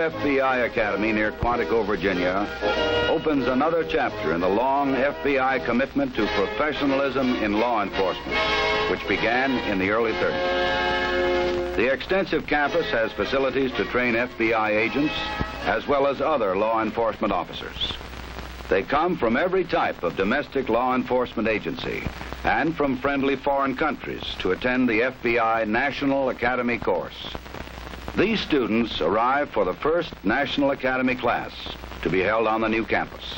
FBI Academy near Quantico, Virginia, opens another chapter in the long FBI commitment to professionalism in law enforcement, which began in the early 30s. The extensive campus has facilities to train FBI agents as well as other law enforcement officers. They come from every type of domestic law enforcement agency and from friendly foreign countries to attend the FBI National Academy course. These students arrive for the first National Academy class to be held on the new campus.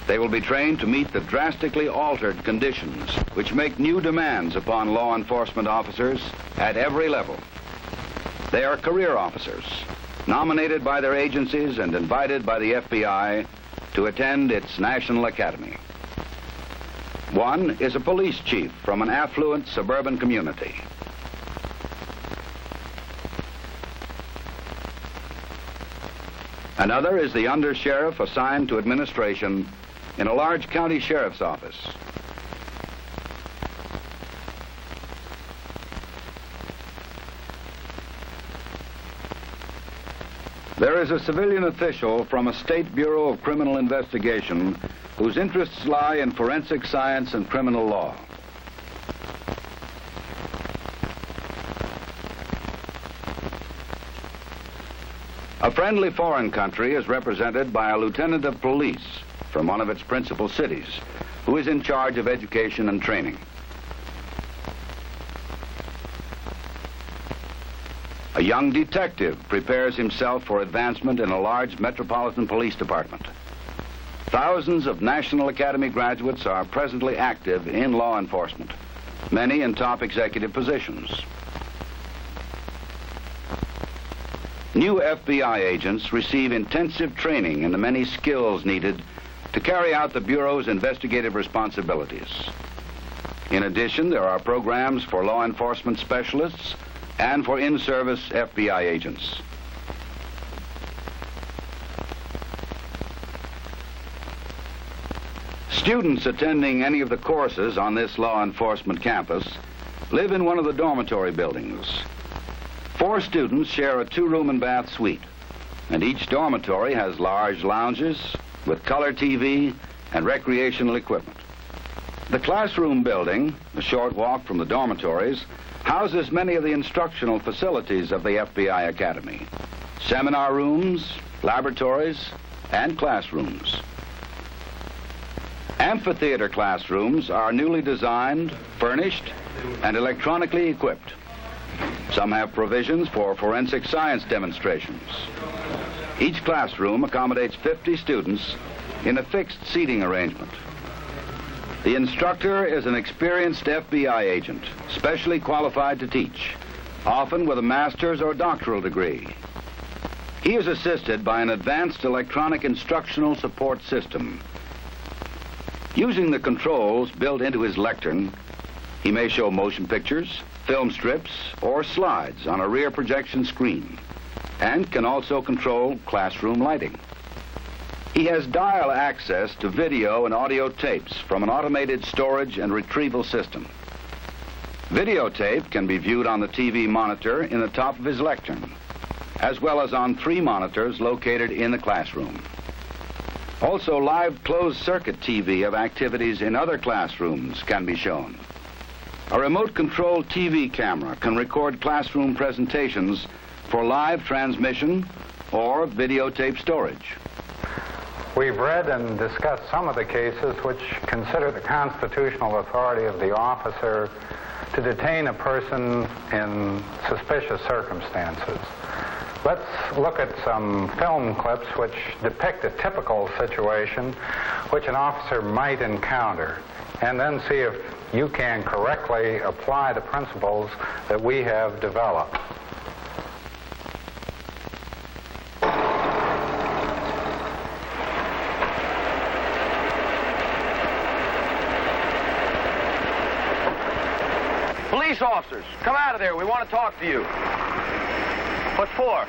They will be trained to meet the drastically altered conditions which make new demands upon law enforcement officers at every level. They are career officers, nominated by their agencies and invited by the FBI to attend its National Academy. One is a police chief from an affluent suburban community. Another is the undersheriff assigned to administration in a large county sheriff's office. There is a civilian official from a state bureau of criminal investigation whose interests lie in forensic science and criminal law. A friendly foreign country is represented by a lieutenant of police from one of its principal cities, who is in charge of education and training. A young detective prepares himself for advancement in a large metropolitan police department. Thousands of National Academy graduates are presently active in law enforcement, many in top executive positions. New FBI agents receive intensive training in the many skills needed to carry out the Bureau's investigative responsibilities. In addition, there are programs for law enforcement specialists and for in-service FBI agents. Students attending any of the courses on this law enforcement campus live in one of the dormitory buildings. 4 students share a 2-room and bath suite, and each dormitory has large lounges with color TV and recreational equipment. The classroom building, a short walk from the dormitories, houses many of the instructional facilities of the FBI Academy: seminar rooms, laboratories, and classrooms. Amphitheater classrooms are newly designed, furnished, and electronically equipped. Some have provisions for forensic science demonstrations. Each classroom accommodates 50 students in a fixed seating arrangement. The instructor is an experienced FBI agent, specially qualified to teach, often with a master's or doctoral degree. He is assisted by an advanced electronic instructional support system. Using the controls built into his lectern, he may show motion pictures, film strips, or slides on a rear projection screen, and can also control classroom lighting. He has dial access to video and audio tapes from an automated storage and retrieval system. Videotape can be viewed on the TV monitor in the top of his lectern, as well as on 3 monitors located in the classroom. Also, live closed circuit TV of activities in other classrooms can be shown. A remote-controlled TV camera can record classroom presentations for live transmission or videotape storage. We've read and discussed some of the cases which consider the constitutional authority of the officer to detain a person in suspicious circumstances. Let's look at some film clips which depict a typical situation which an officer might encounter, and then see if you can correctly apply the principles that we have developed. Police officers, come out of there. We want to talk to you. What for?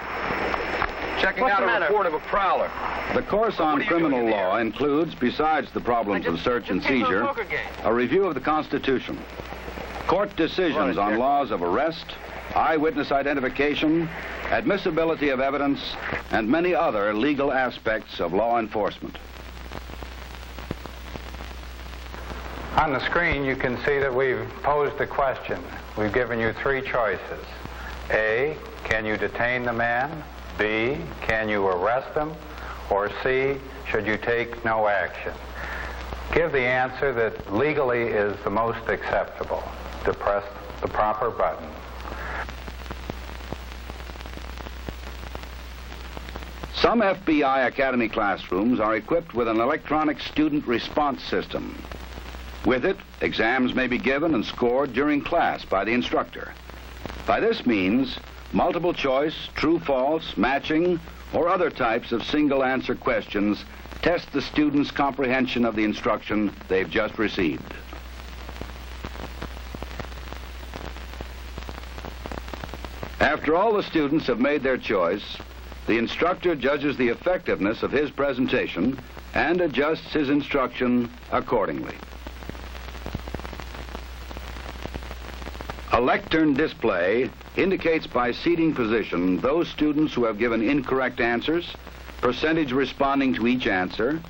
Checking out a report of a prowler. The course on criminal law includes, besides the problems of search and seizure, a review of the Constitution. court decisions on laws of arrest, eyewitness identification, admissibility of evidence, and many other legal aspects of law enforcement. On the screen, you can see that we've posed a question. We've given you three choices. A, can you detain the man? B, can you arrest him? Or C, should you take no action? Give the answer that legally is the most acceptable. To press the proper button. Some FBI Academy classrooms are equipped with an electronic student response system. With it, exams may be given and scored during class by the instructor. By this means, multiple choice, true-false, matching, or other types of single-answer questions test the student's comprehension of the instruction they've just received. After all the students have made their choice, the instructor judges the effectiveness of his presentation and adjusts his instruction accordingly. A lectern display indicates by seating position those students who have given incorrect answers, percentage responding to each answer,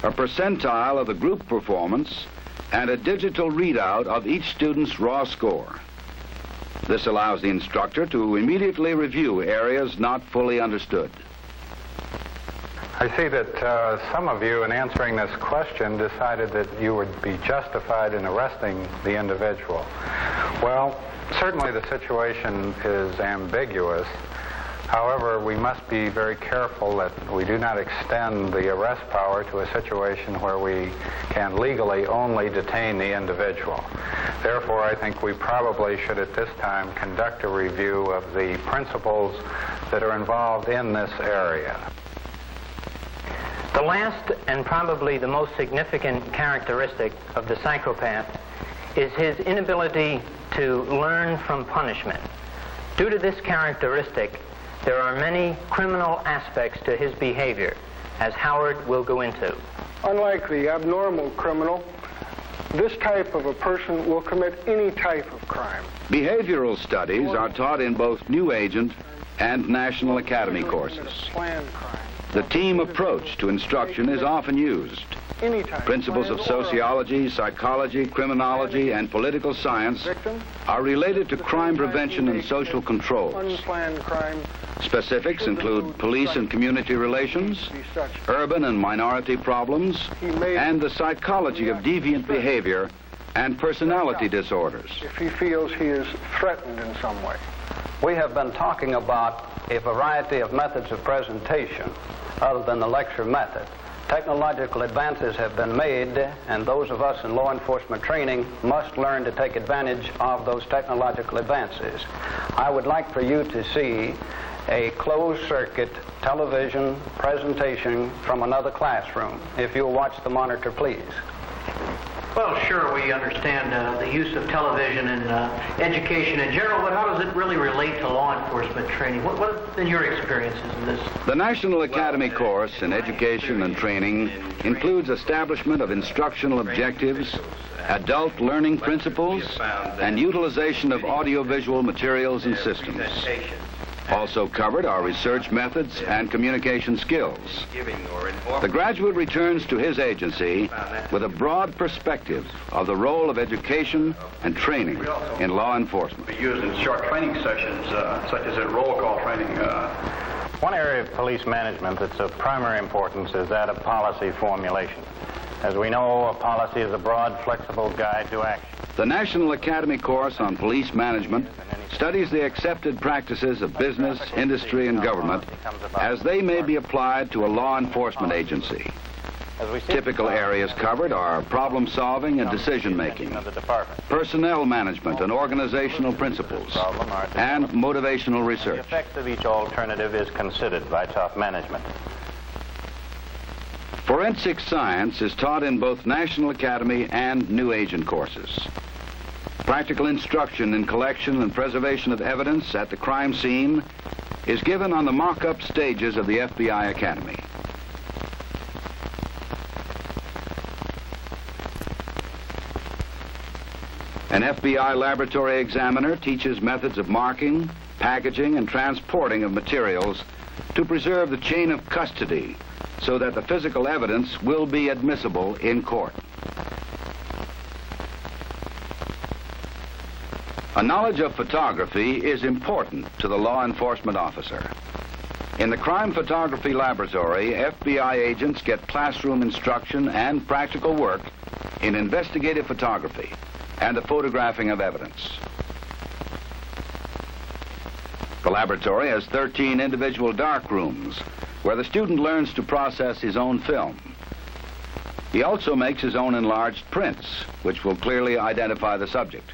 a percentile of the group performance, and a digital readout of each student's raw score. This allows the instructor to immediately review areas not fully understood. I see that some of you, in answering this question, decided that you would be justified in arresting the individual. Well, certainly the situation is ambiguous. However, we must be very careful that we do not extend the arrest power to a situation where we can legally only detain the individual. Therefore, I think we probably should at this time conduct a review of the principles that are involved in this area. The last and probably the most significant characteristic of the psychopath is his inability to learn from punishment. Due to this characteristic, there are many criminal aspects to his behavior, as Howard will go into. Unlike the abnormal criminal, this type of a person will commit any type of crime. Behavioral studies are taught in both New Agent and National Academy courses. The team approach to instruction is often used. Principles of sociology, psychology, criminology, and political science are related to crime prevention and social controls. Specifics include police and community relations, urban and minority problems, and the psychology of deviant behavior and personality disorders. If he feels he is threatened in some way. We have been talking about a variety of methods of presentation other than the lecture method. Technological advances have been made, and those of us in law enforcement training must learn to take advantage of those technological advances. I would like for you to see a closed-circuit television presentation from another classroom. If you'll watch the monitor, please. Well, sure, we understand the use of television in education in general, but how does it really relate to law enforcement training? What have been your experiences in this? The National Academy course in education and training includes establishment of instructional objectives, adult learning principles, and utilization of audiovisual materials and systems. Also covered are research methods and communication skills. The graduate returns to his agency with a broad perspective of the role of education and training in law enforcement. Used in short training sessions, such as at roll call training. One area of police management that's of primary importance is that of policy formulation. As we know, a policy is a broad, flexible guide to action. The National Academy course on police management studies the accepted practices of business, industry, and government as they may be applied to a law enforcement agency. Typical areas covered are problem solving and decision making, personnel management and organizational principles, and motivational research. The effect of each alternative is considered by top management. Forensic science is taught in both National Academy and New Agent courses. Practical instruction in collection and preservation of evidence at the crime scene is given on the mock-up stages of the FBI Academy. An FBI laboratory examiner teaches methods of marking, packaging, and transporting of materials to preserve the chain of custody so that the physical evidence will be admissible in court. A knowledge of photography is important to the law enforcement officer. In the crime photography laboratory, FBI agents get classroom instruction and practical work in investigative photography and the photographing of evidence. The laboratory has 13 individual dark rooms where the student learns to process his own film. He also makes his own enlarged prints, which will clearly identify the subject.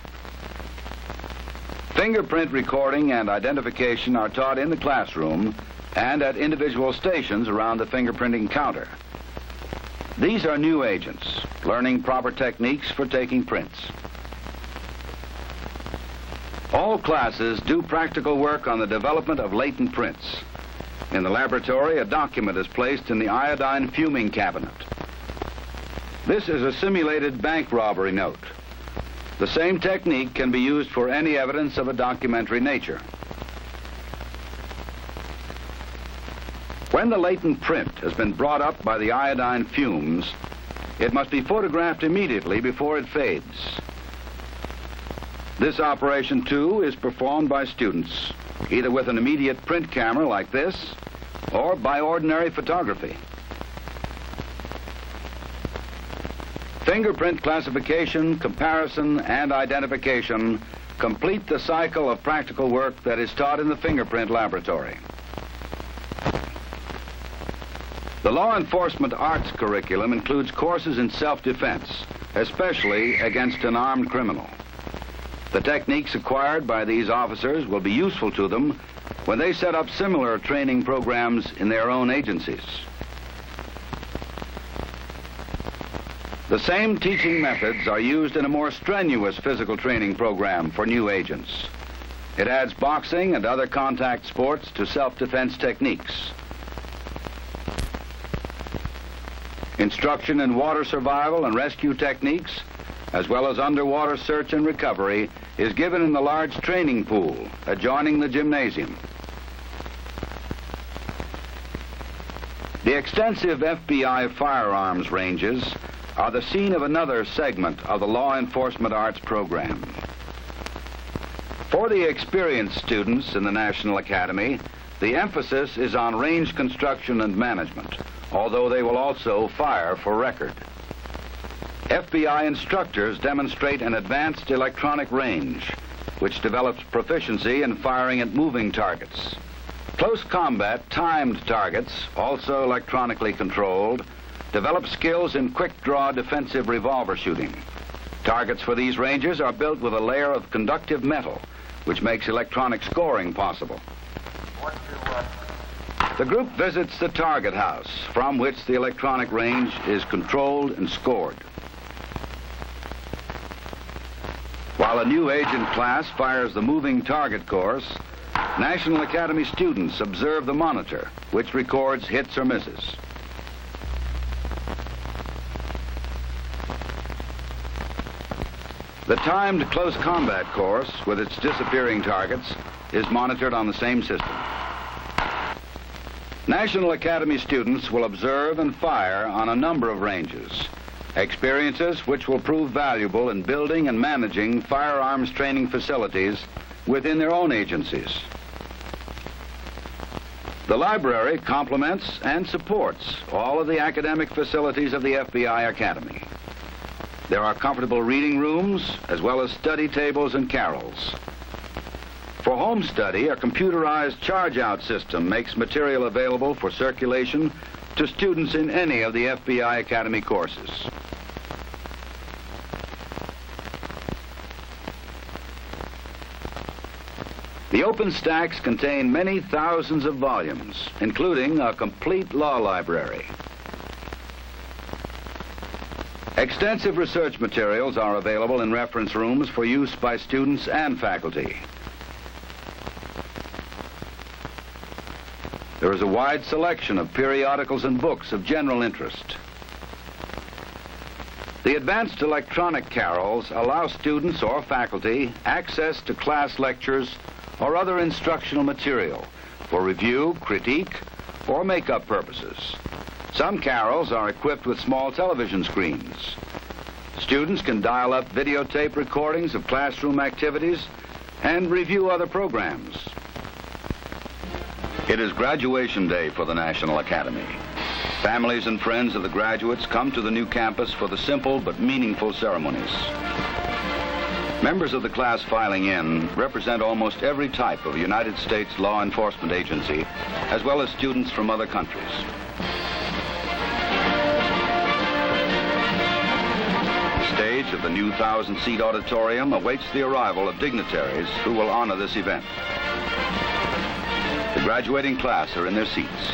Fingerprint recording and identification are taught in the classroom and at individual stations around the fingerprinting counter. These are new agents, learning proper techniques for taking prints. All classes do practical work on the development of latent prints. In the laboratory, a document is placed in the iodine fuming cabinet. This is a simulated bank robbery note. The same technique can be used for any evidence of a documentary nature. When the latent print has been brought up by the iodine fumes, it must be photographed immediately before it fades. This operation, too, is performed by students, either with an immediate print camera like this, or by ordinary photography. Fingerprint classification, comparison, and identification complete the cycle of practical work that is taught in the fingerprint laboratory. The law enforcement arts curriculum includes courses in self-defense, especially against an armed criminal. The techniques acquired by these officers will be useful to them when they set up similar training programs in their own agencies. The same teaching methods are used in a more strenuous physical training program for new agents. It adds boxing and other contact sports to self-defense techniques. Instruction in water survival and rescue techniques, as well as underwater search and recovery, is given in the large training pool adjoining the gymnasium. The extensive FBI firearms ranges are the scene of another segment of the law enforcement arts program. For the experienced students in the National Academy, the emphasis is on range construction and management, although they will also fire for record. FBI instructors demonstrate an advanced electronic range, which develops proficiency in firing at moving targets. Close combat timed targets, also electronically controlled, develop skills in quick-draw defensive revolver shooting. Targets for these ranges are built with a layer of conductive metal, which makes electronic scoring possible. The group visits the target house, from which the electronic range is controlled and scored. While a new agent class fires the moving target course, National Academy students observe the monitor, which records hits or misses. The timed close combat course, with its disappearing targets, is monitored on the same system. National Academy students will observe and fire on a number of ranges, experiences which will prove valuable in building and managing firearms training facilities within their own agencies. The library complements and supports all of the academic facilities of the FBI Academy. There are comfortable reading rooms, as well as study tables and carrels. For home study, a computerized charge-out system makes material available for circulation to students in any of the FBI Academy courses. The open stacks contain many thousands of volumes, including a complete law library. Extensive research materials are available in reference rooms for use by students and faculty. There is a wide selection of periodicals and books of general interest. The advanced electronic carrels allow students or faculty access to class lectures or other instructional material for review, critique, or makeup purposes. Some carrels are equipped with small television screens. Students can dial up videotape recordings of classroom activities and review other programs. It is graduation day for the National Academy. Families and friends of the graduates come to the new campus for the simple but meaningful ceremonies. Members of the class filing in represent almost every type of United States law enforcement agency, as well as students from other countries. The stage of the new 1,000-seat auditorium awaits the arrival of dignitaries who will honor this event. The graduating class are in their seats.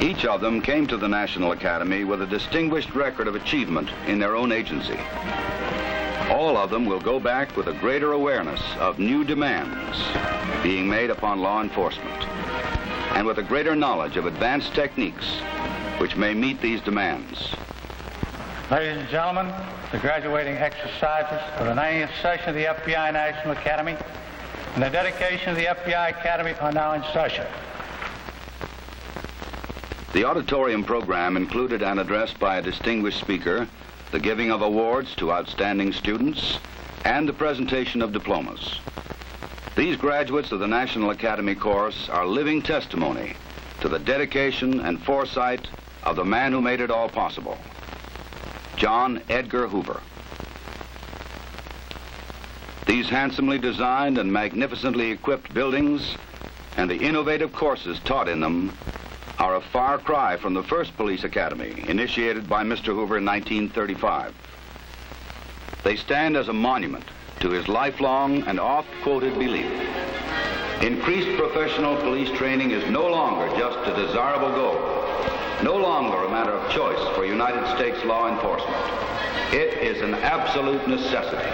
Each of them came to the National Academy with a distinguished record of achievement in their own agency. All of them will go back with a greater awareness of new demands being made upon law enforcement, and with a greater knowledge of advanced techniques which may meet these demands. Ladies and gentlemen, the graduating exercises of the 90th session of the FBI National Academy and the dedication of the FBI Academy are now in session. The auditorium program included an address by a distinguished speaker, the giving of awards to outstanding students, and the presentation of diplomas. These graduates of the National Academy course are living testimony to the dedication and foresight of the man who made it all possible, John Edgar Hoover. These handsomely designed and magnificently equipped buildings and the innovative courses taught in them are a far cry from the first police academy initiated by Mr. Hoover in 1935. They stand as a monument to his lifelong and oft-quoted belief. Increased professional police training is no longer just a desirable goal, no longer a matter of choice for United States law enforcement. It is an absolute necessity.